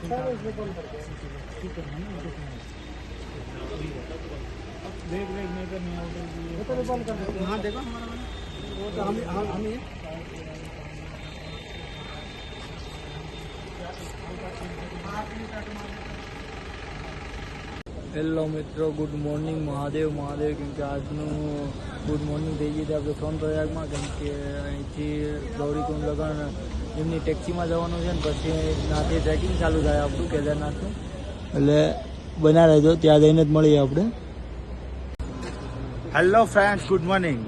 Hello મિત્રો, good morning Mahadev Mahadev. કેમ કે આજનું ગુડ મોર્નિંગ થઈ ગઈ હતી આપણે સોનપ્રયાગમાં. કેમ કે અહીંથી ગૌરીકુંડ લગન એમની ટેક્સીમાં જવાનું છે ને પછી ત્યાંથી ટ્રેકિંગ ચાલુ થાય આપણું કેદારનાથનું. એટલે બના રહેજો, ત્યાં જઈને જ મળીએ આપણે. Hello friends, good morning.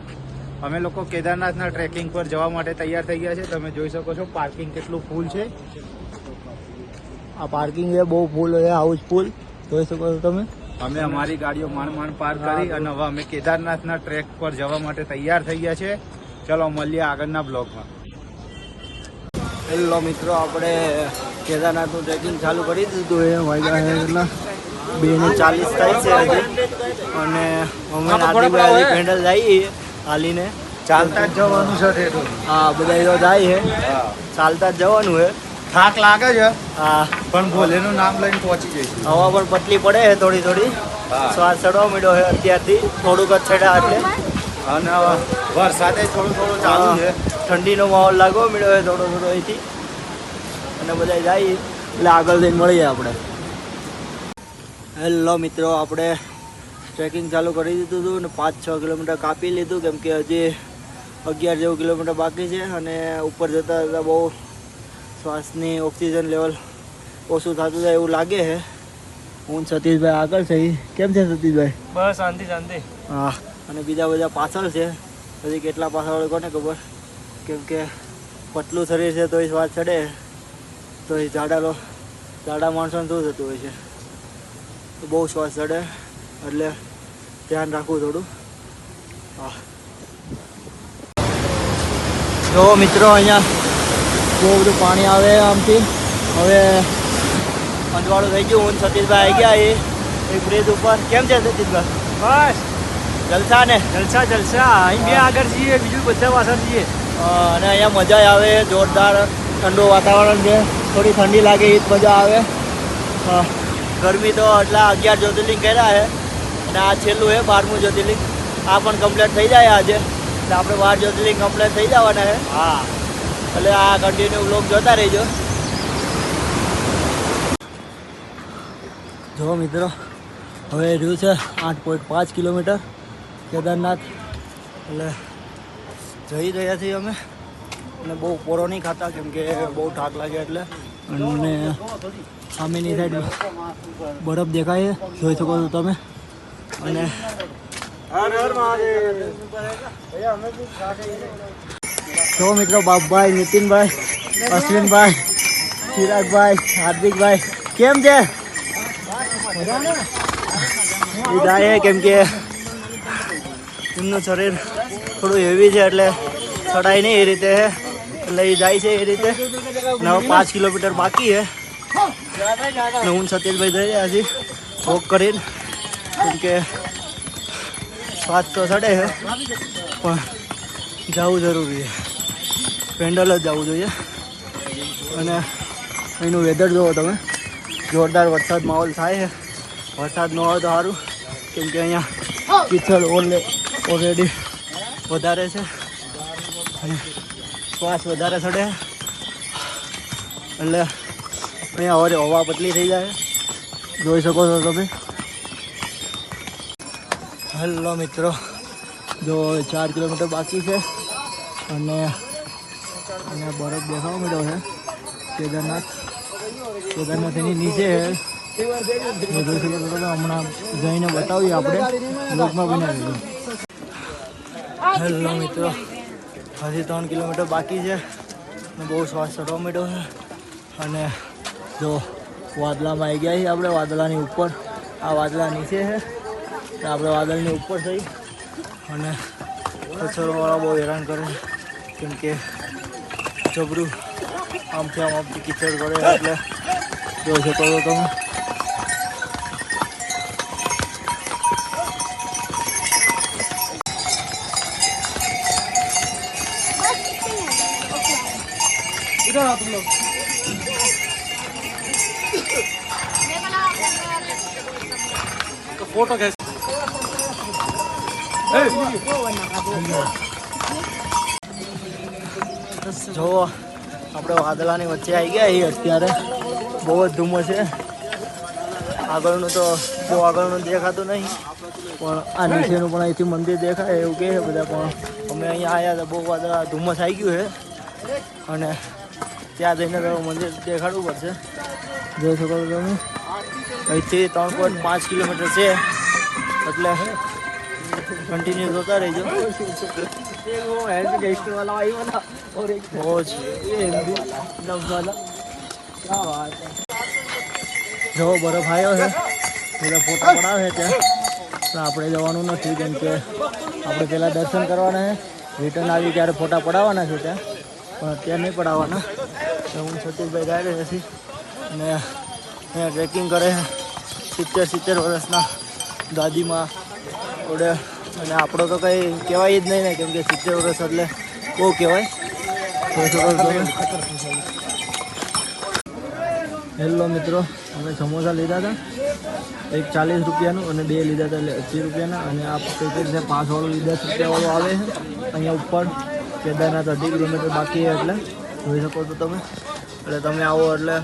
અમે લોકો કેદારનાથના ટ્રેકિંગ પર જવા માટે તૈયાર થઈ ગયા છે. તમે જોઈ શકો છો પાર્કિંગ કેટલું ફૂલ છે. આ પાર્કિંગ છે બહુ ફૂલ છે, હાઉસફુલ જોઈ શકો છો તમે. અમે અમારી ગાડીઓ માંડ પાર્ક કરી અને હવે અમે કેદારનાથના ટ્રેક પર જવા માટે તૈયાર થઈ ગયા છે. ચલો મળીએ આગળના બ્લોગમાં. હેલો મિત્રો, આપણે કેદારનાથનું ટ્રેકિંગ ચાલુ કરી દીધું એ વાગ્યા એટલા 2:40 થાય છે હજી. અને અમે નાથી પેન્ડલ જઈએ હાલીને, ચાલતા જ જવાનું છે. હા બધા તો જાય છે, ચાલતા જ જવાનું છે. થાક લાગે છે હા, પણ ભોલેનું નામ લઈને પહોંચી જઈશું. હવા પણ પતલી પડે છે થોડી થોડી, શ્વાસ ચડવા માંડ્યો છે અત્યારથી, થોડુંક જ ચડ્યા એટલે. અને વરસાદે થોડું ચાલુ છે, ઠંડીનો માહોલ લાગવો માંડ્યો છે થોડો થોડો અહીંથી. અને બધા જઈએ એટલે આગળ જઈને મળીએ આપણે. હેલો મિત્રો, આપણે ટ્રેકિંગ ચાલુ કરી દીધું હતું અને 5-6 કિલોમીટર કાપી લીધું. કેમ કે હજી 11 જેવું કિલોમીટર બાકી છે અને ઉપર જતાં જતાં બહુ શ્વાસની ઓક્સિજન લેવલ ઓછું થતું જાય એવું લાગે છે. હું સતીશભાઈ આગળ છે. કેમ છે સતીશભાઈ? બસ શાંતિ શાંતિ. હા, અને બીજા બધા પાછળ છે. હજી કેટલા પાછળ કોને ખબર. કેમ કે પતલું શરીર છે તો એ શ્વાસ ચડે, તો એ જાડા માણસોને શું થતું હોય છે, તો બહુ શ્વાસ ચડે, એટલે ધ્યાન રાખવું થોડું. હા જો મિત્રો, અહીંયા બહુ બધું પાણી આવે આમથી. હવે અંજવાળું થઈ ગયું. હું સતીશભાઈ આવી ગયા એ બ્રિજ ઉપર. કેમ છે સતીશભાઈ? બસ જલસા ને? જલસા જલસા. અહીં બે આગળ જઈએ, બીજું બધા પાછળ જઈએ. અને અહીંયા મજા આવે, જોરદાર ઠંડુ વાતાવરણ છે. થોડી ઠંડી લાગે એ જ મજા આવે. ગરમી તો એટલા 11 જ્યોતિર્લિંગ કર્યા છે અને આ છેલ્લું છે 12મું જ્યોતિર્લિંગ. આ પણ કમ્પ્લીટ થઈ જાય આજે, એટલે આપણે 12 જ્યોતિર્લિંગ કમ્પ્લીટ થઈ જવાના છે. હા, એટલે આ કન્ટિન્યુ બ્લોગ જોતા રહેજો. જો મિત્રો, હવે રહ્યું છે 8.5 કિલોમીટર કેદારનાથ. એટલે જઈ રહ્યા છીએ અમે. અને બહુ પોરો નહીં ખાતા, કેમ કે બહુ થાક લાગે એટલે. અને સામેની સાઈડ બરફ દેખાય છે, જોઈ શકો છો તમે. અને જો મિત્રો, બાપભાઈ, નીતિનભાઈ, અશ્વિનભાઈ, ચિરાગભાઈ, હાર્દિકભાઈ કેમ છે? એ જાય કેમ કે એમનું શરીર થોડું હેવી છે એટલે ચડાય નહીં એ રીતે છે, એટલે એ જાય છે એ રીતે. અને હવે 5 કિલોમીટર બાકી છે. ને હું સતીશભાઈ જઈ રહ્યા છીએ વોક કરીને. કેમ કે શ્વાસ તો ચડે છે પણ જવું જરૂરી છે, પેન્ડલ જ જવું જોઈએ. અને અહીંનું વેધર જુઓ તમે, જોરદાર વરસાદ માહોલ થાય છે. વરસાદ ન હોય તો સારું, કેમ કે અહીંયા કીચડ ઓલરેડી વધારે છે અને શ્વાસ વધારે ચડે, એટલે અહીંયા હવે હવા પતલી થઈ જાય, જોઈ શકો છો તમે. હેલો મિત્રો, જો 4 કિલોમીટર બાકી છે અને બરફ દેખાવા મળ્યો છે. કેદારનાથ એની નીચે છે. હમણાં જઈને બતાવીએ આપણે બ્લોગમાં બનાવી દઈએ. હેલો મિત્રો, હજી 3 કિલોમીટર બાકી છે અને બહુ શ્વાસ ચડવા માંડ્યો છે. અને જો વાદળામાં આવી ગયા છીએ આપણે, વાદળાની ઉપર. આ વાદળા નીચે છે, આપણે વાદળની ઉપર થઈ. અને કચરોવાળા બહુ હેરાન કરે, કેમ કે જબરું આમથી આમથી કીચડ કરે, એટલે જોઈ શકો છો તમે. फोटो कैसे જો આપણે વાદળાની વચ્ચે આવી ગયા એ અત્યારે બહુ જ ધુમ્મસ છે. આગળનું તો બહુ આગળનું દેખાતું નહીં, પણ આ નીચેનું પણ અહીંથી મંદિર દેખાય એવું કહે છે બધા. પણ અમે અહીંયા આવ્યા તો બહુ વાદળા ધુમ્મસ આવી ગયું છે અને ત્યાં જઈને તો મંદિર દેખાડવું પડશે. જોઈ શકો છો તમે અહીંથી 3.5 કિલોમીટર છે, એટલે કન્ટિન્યુ જોતા રહેજો. गैंगस्टर वाला आई वाला और एक બહુ જ ये हिंदी नव वाला क्या बात है. જો બરફ આવ્યો છે, બધા ફોટા પડાવે છે ત્યાં, પણ આપણે જવાનું નથી કેમ કે આપણે પહેલાં દર્શન કરવાના છે. રિટર્ન આવી ત્યારે ફોટા પડાવવાના છે ત્યાં, પણ અત્યારે નહીં પડાવવાના. તો હું સતીશભાઈ ગાય છે અને અહીંયા ટ્રેકિંગ કરે છે 70 વર્ષના દાદીમાં જોડે. અને આપણો તો કંઈ કહેવાય જ નહીં ને, કેમ કે 70 વર્ષ એટલે બહુ કહેવાય. હેલો મિત્રો, અમે સમોસા લીધા હતા, એક 40 રૂપિયાનું અને 2 લીધા હતા એટલે 80 રૂપિયાના. અને આ પેકેટ છે 5 વાળું, 10 રૂપિયાવાળું આવે છે. અહીંયા ઉપર કેદારનાથ 2.5 કિલોમીટર બાકી છે, એટલે જોઈ શકો છો તમે. એટલે તમે આવો એટલે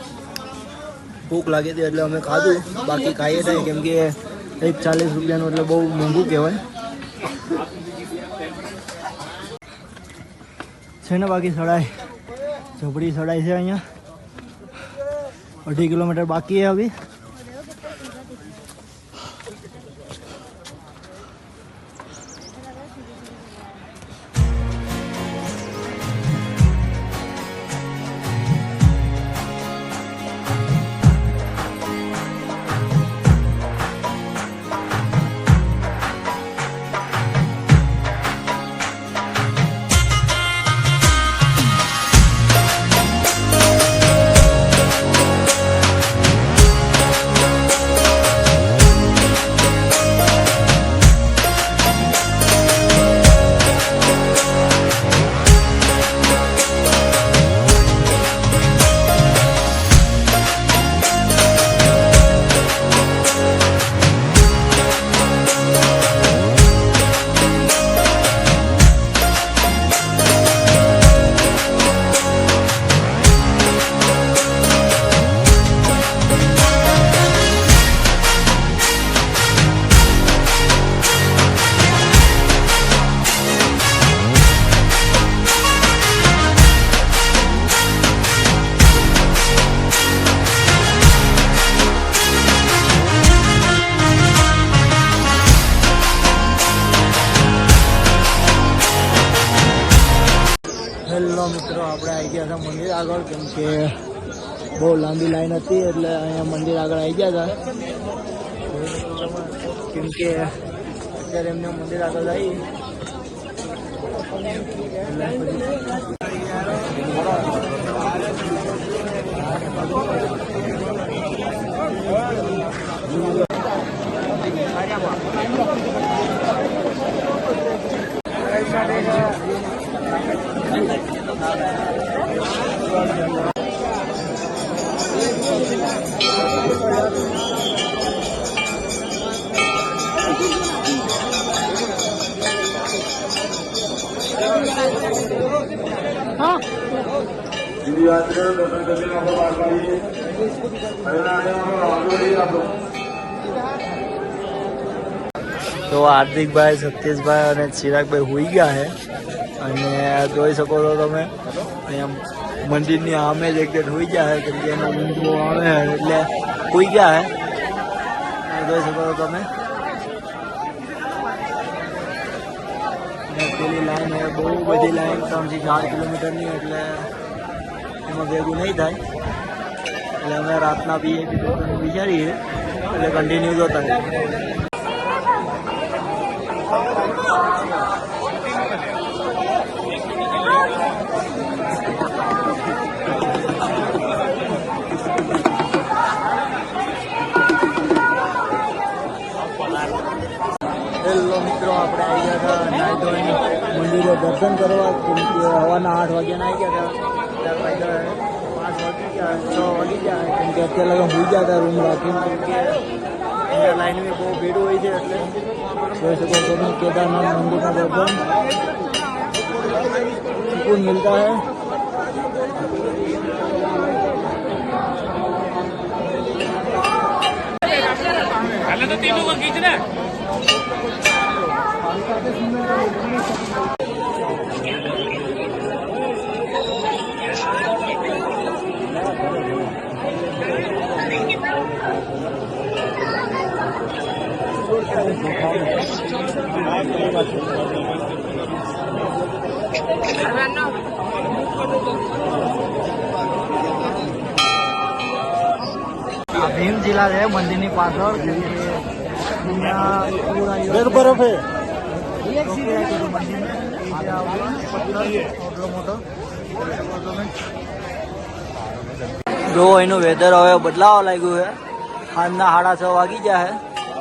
ભૂખ લાગી હતી એટલે અમે ખાધું, બાકી ખાઈએ નહીં કેમ કે એક 40 રૂપિયાનું એટલે બહુ મોંઘું કહેવાય છે ને. બાકી સડાઈ ઝબડી સડાઈ છે અહીંયા, 2.5 કિલોમીટર બાકી છે અભી. હેલો મિત્રો, આપણે આવી ગયા હતા મંદિર આગળ, કેમ કે બહુ લાંબી લાઈન હતી એટલે અહીંયા મંદિર આગળ આવી ગયા હતા. કેમ કે અત્યારે એમને મંદિર આગળ આવી તો હાર્દિકભાઈ, સતીશભાઈ અને ચિરાગભાઈ હોઈ ગયા છે. અને જોઈ શકો છો તમે અહીંયા મંદિરની સામે જ એક જણ હોઈ ગયા છે, કેમ કે એનો ઊંઘ બહુ આવે છે એટલે હોઈ ગયા છે. જોઈ શકો છો તમે પેલી લાઈન બહુ બધી લાઈન 3 થી 4 કિલોમીટરની, એટલે એમાં ભેગું નહીં થાય. એટલે અમે રાતના VIP દર્શન વિચારીએ એટલે કન્ટિન્યુ જોતા રહીએ. હેલો મિત્રો, આપણે આવી ગયા હતા નાઈ ધોઈને મંદિરે દર્શન કરવા, કેમ કે સવારના 8 વાગ્યાના આવી ગયા હતા. ત્યાં 5 વાગી ગયા, 6 વાગી ગયા, કેમ કે અત્યારે લગન હોઈ ગયા હતા રૂમ રાખીને, કેમ કે અહીંયા લાઈન में બહુ ભીડ હોય છે એટલે જોઈ શકો છો તમે કેદારનાથ મંદિરના દર્શન સુકून मिलता है। આ ભીમ જિલ્લા છે મંદિરની પાછળ બરફ હે જો એનું વેધર હવે બદલાવા લાગ્યું છે સાંજના 6:30 વાગી ગયા છે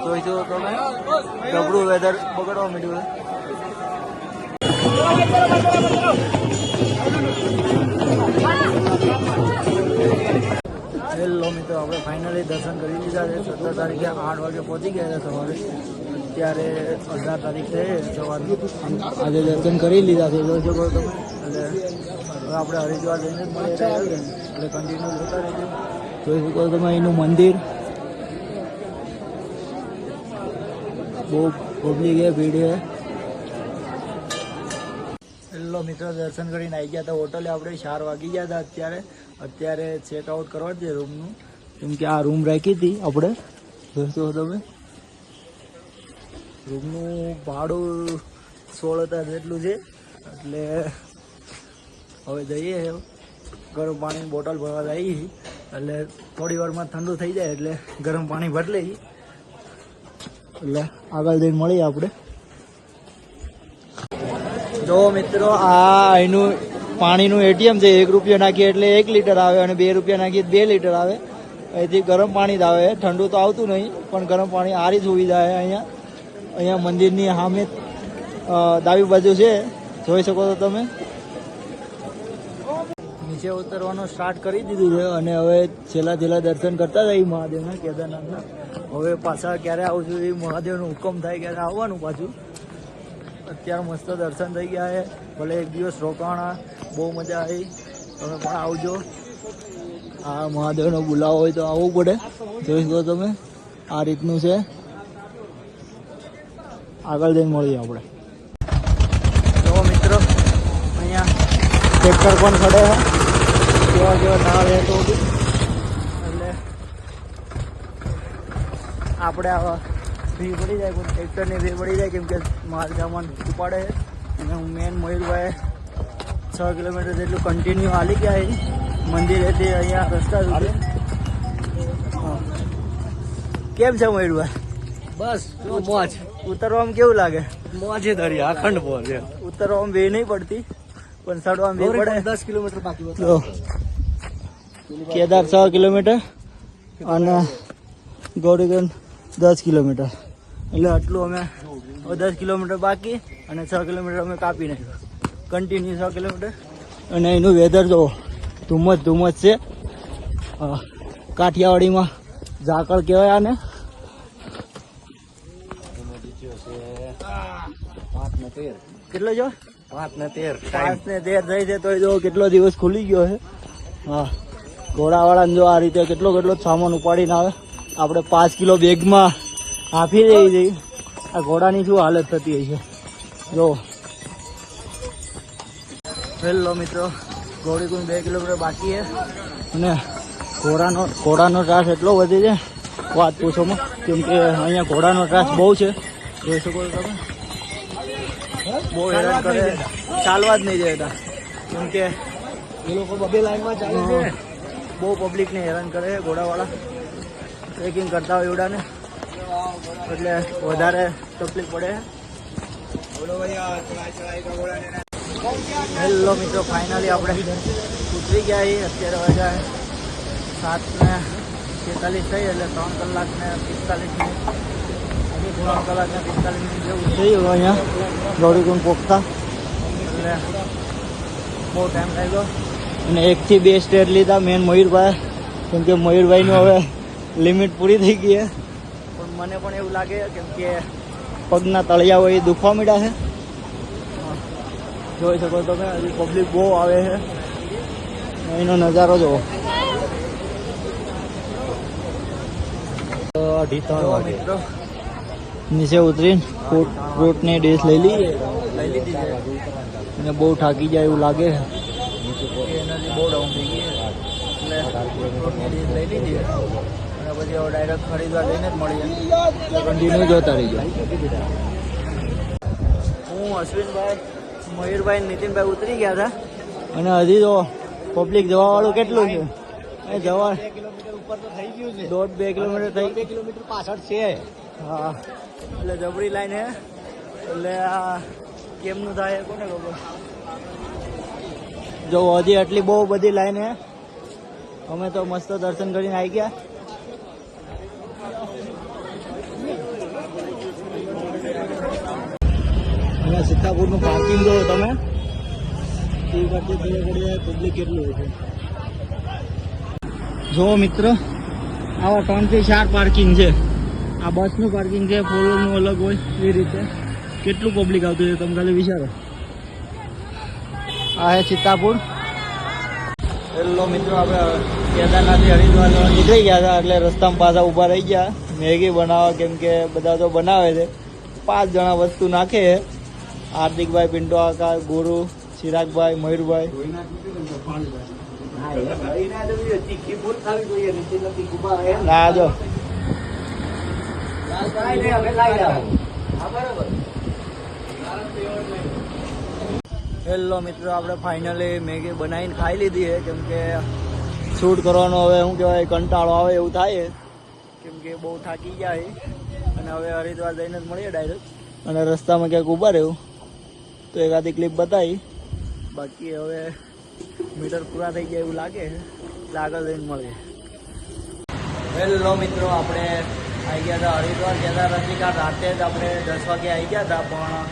જોઈ જો તમે જબરું વેધર બગડવા માંડ્યું છે। હેલો મિત્રો આપણે ફાઇનલી દર્શન કરી લીધા છે 17 તારીખે 8 વાગે પહોંચી ગયા છે સવારે અત્યારે 18 તારીખ છે સવારે આજે દર્શન કરી લીધા છે જોઈ શકો તમે એટલે હવે આપણે હરિદ્વાર જઈને જ મળીએ એટલે કન્ટિન્યુ જોતા રહેજો જોઈ શકો તમે એનું મંદિર બહુ પબ્લિક है भीड़ है। હેલો મિત્રો દર્શન કરીને આવી ગયા હતા હોટલે આપણે 4 વાગી ગયા હતા અત્યારે ચેકઆઉટ કરવા જ છે રૂમનું કેમ કે આ રૂમ રાખી હતી આપણે જોશો તમે રૂમનું ભાડું 16,000 જેટલું છે એટલે હવે જઈએ ગરમ પાણીની બોટલ ભરવા જઈએ એટલે થોડી વારમાં ઠંડુ થઈ જાય એટલે ગરમ પાણી ભરી લઈએ એટલે આગળ જઈને મળીએ આપણે। જો મિત્રો આ એનું પાણીનું એટીએમ છે 1 રૂપિયો નાખીએ એટલે 1 લીટર આવે અને 2 રૂપિયા નાખીએ 2 લીટર આવે અહીંથી ગરમ પાણી જ આવે ઠંડુ તો આવતું નહીં પણ ગરમ પાણી સારી સુવિધા છે અહીંયા મંદિરની સામે ડાબી બાજુ છે જોઈ શકો છો તમે નીચે ઉતરવાનું સ્ટાર્ટ કરી દીધું છે અને હવે છેલ્લા દર્શન કરતા જઈએ મહાદેવના કેદારનાથના હવે પાછા ક્યારે આવશું એ મહાદેવનો હુકમ થાય ક્યારે આવવાનું પાછું અત્યારે મસ્ત દર્શન થઈ ગયા છે ભલે એક દિવસ રોકાણા બહુ મજા આવી તમે પણ આવજો આ મહાદેવનો બોલાવો હોય તો આવવું પડે જોઈ શકો તમે આ રીતનું છે આગળ જઈને મળીએ આપણે। જો મિત્રો અહીંયા ટ્રેક્ટર પણ ખડે છે કેવા ના રહેતો એટલે આપણે આવા ભી પડી જાય કોઈ ટ્રેક્ટરની ભી પડી જાય કેમ કે માલ સામાન ઉપાડે અને હું મેન મયુરભાઈ 6 કિલોમીટર જેટલું કન્ટિન્યુ હાલી ગયા છે મંદિરેથી અહીંયા રસ્તા સુધી કેમ છે મયુરભાઈ બસ મોજ ઉતરવામાં કેવું લાગે મોજે દરિયા અખંડ બોલ છે ઉતરવામાં ભી નહીં પડતી પણ ચડવામાં ભી પડે 10 કિલોમીટર બાકી જો કેદાર 6 કિલોમીટર અને ગૌરીગંજ 10 કિલોમીટર એટલે આટલું અમે 10 કિલોમીટર બાકી અને 6 કિલોમીટર અમે કાપી નાખ્યું કન્ટિન્યુ 6 કિલોમીટર અને એનું વેધર જો ધુમ્મસ છે કાઠિયાવાડીમાં ઝાકળ કહેવાય આને કેટલો જો 5 ને 13 5 ને 13 થઈ છે તો જો કેટલો દિવસ ખુલી ગયો છે હા ઘોડાવાળાને જો આ રીતે કેટલો સામાન ઉપાડીને આવે આપણે 5 કિલો બેગમાં હાફી રહી જઈએ આ ઘોડાની શું હાલત થતી હોય છે જો હેલો મિત્રો ગૌરીકુંડ 2 કિલોમીટર બાકી છે અને ઘોડાનો ત્રાસ એટલો વધી છે વાત પૂછોમાં કેમ કે અહીંયા ઘોડાનો ત્રાસ બહુ છે જોઈ શકો છો તમે બહુ હેરાન કરે ચાલવા જ નહીં દેતા કેમ કે એ લોકો બબે લાઈનમાં ચાલે છે બહુ પબ્લિકને હેરાન કરે છે ઘોડાવાળા ટ્રેકિંગ કરતા હોય એવડાને એટલે વધારે તકલીફ પડે હેલો મિત્રો ફાઇનલી આપણે ઉતરી ગયા છીએ અત્યારે વાગ્યા 7:43 થઈ એટલે 3 કલાક ને 45 મિનિટ 3 કલાક ને 45 મિનિટ જેવું થયું અહીંયા ગૌરીકુંડ પહોંચતા એટલે બહુ ટાઈમ લાગ્યો અને 1 થી 2 સ્ટેટ લીધા મેન મયુરભાઈ કેમ કે મયુરભાઈનું હવે લિમિટ પૂરી થઈ ગઈ છે પણ મને પણ એવું લાગે કેમ કે પગના તળિયા હોય એ દુખવા માંડ્યા છે. જોઈ શકો તમે હજી પબ્લિક બહુ આવે છે. અહીંનો નજારો જુઓ. 2:30 મિત્રો નીચે ઉતરીને ફ્રૂટની ડીશ લઈ લીધી છે અને બહુ થાકી જાય એવું લાગે છે. એનર્જી બહુ ડાઉન થઈ ગઈ એટલે ફ્રૂટની ડીશ લઈ લીધી અને પછી હવે ડાયરેક્ટ ખરીદવા લઈને જ મળી જાય. કન્ટિન્યુ જોતા રહી જાય. હું અશ્વિનભાઈ, મયુરભાઈ, નીતિનભાઈ ઉતરી ગયા હતા અને હજી તો પબ્લિક જવાવાળું કેટલું છે? એ જવા 2 કિલોમીટર ઉપર તો થઈ ગયું છે. 1.5-2 કિલોમીટર થઈ 2 કિલોમીટર પાછળ છે. હા એટલે જબરી લાઈન હે. એટલે આ કેમનું થાય કોને ખબર. જો હજી આટલી બહુ બધી લાઈન હે. અમે તો મસ્ત દર્શન કરીને આવી ગયા. અને સીતાપુરનું પાર્કિંગ જો તમે પબ્લિક કેટલું હોય છે. જો મિત્ર આવા 3 થી 4 પાર્કિંગ છે. આ બસનું પાર્કિંગ છે, 4 વ્હીલરનું અલગ હોય એ રીતે. કેટલું પબ્લિક આવતું છે તમે ખાલી વિચારો. આ હે સીતાપુર. હેલો મિત્રો, આપણે કેદારનાથથી હરિદ્વાર નીકળી ગયા હતા એટલે રસ્તામાં પાછા ઊભા રહી ગયા મેગી બનાવવા. કેમ કે બધા તો બનાવે છે. 5 જણા વસ્તુ નાખે છે. હાર્દિકભાઈ, પિન્ટો કાકા, ગુરુ, ચિરાગભાઈ, મયુરભાઈ. ના જો હેલો મિત્રો, આપણે ફાઇનલી મેગી બનાવીને ખાઈ લીધી છે. કેમ કે શૂટ કરવાનો હવે શું કહેવાય કંટાળો આવે એવું થાય કેમ કે બહુ થાકી ગયા છે. અને હવે હરિદ્વાર જઈને જ મળીએ ડાયરેક્ટ. અને રસ્તામાં ક્યાંક ઊભા રહ્યું તો એકાદી ક્લિપ બતાવી. બાકી હવે મીટર પૂરા થઈ ગયા એવું લાગે એટલે આગળ જઈને મળીએ. હેલો મિત્રો, આપણે આવી ગયા હતા હરિદ્વાર. કેદારનાથની કાર રાતે જ આપણે 10 વાગે આવી ગયા હતા પણ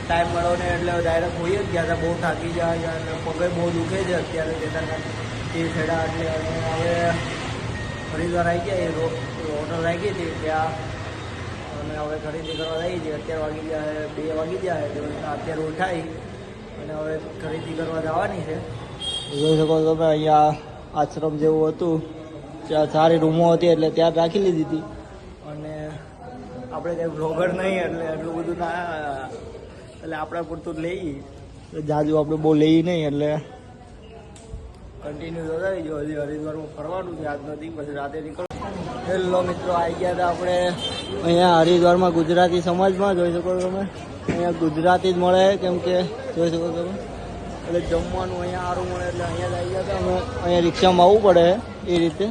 ટાઈમ મળ્યો ને એટલે ડાયરેક્ટ હોઈ જ ગયા હતા. બહુ થાકી જાય અને પગે બહુ દુખે છે અત્યારે કેદારનાથ એ છેડા. એટલે હવે હરિદ્વાર આવી ગયા. એ હોટલ આવી ગઈ હતી ત્યાં અને હવે ખરીદી કરવા આવી છે. અત્યારે વાગી ગયા 2 વાગી ગયા એટલે અત્યારે ઉઠાઈ અને હવે ખરીદી કરવા જવાની છે. જોઈ શકો તમે અહીંયા આશ્રમ જેવું હતું. ત્યાં સારી રૂમો હતી એટલે ત્યાં રાખી લીધી હતી. અને આપણે કંઈ બ્લોગર નહીં એટલે એટલું બધું ના એટલે આપણા પૂરતું જ લઈએ. જાજુ આપણે બહુ લઈએ નહીં એટલે કન્ટિન્યુ જોતા રહીજો. હજી હરિદ્વારમાં ફરવાનું છે આજનો દિવસ, પછી રાતે નીકળો. હેલો મિત્રો, આવી ગયા હતા આપણે અહીંયા હરિદ્વારમાં ગુજરાતી સમાજમાં. જોઈ શકો તમે અહીંયા ગુજરાતી જ મળે કેમ કે જોઈ શકો તમે એટલે જમવાનું અહીંયા સારું મળે એટલે અહીંયા જ આવી ગયા હતા અમે. અહીંયા રિક્ષામાં આવવું પડે એ રીતે.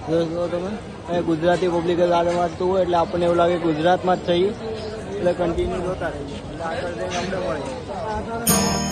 જોઈ શકો તમે અહીંયા ગુજરાતી પબ્લિક જ આગળ વાંચતું હોય એટલે આપણને એવું લાગે ગુજરાતમાં જ થઈએ એટલે કન્ટિન્યુ જોતા રહીએ એટલે આગળ જઈને અમને મળે.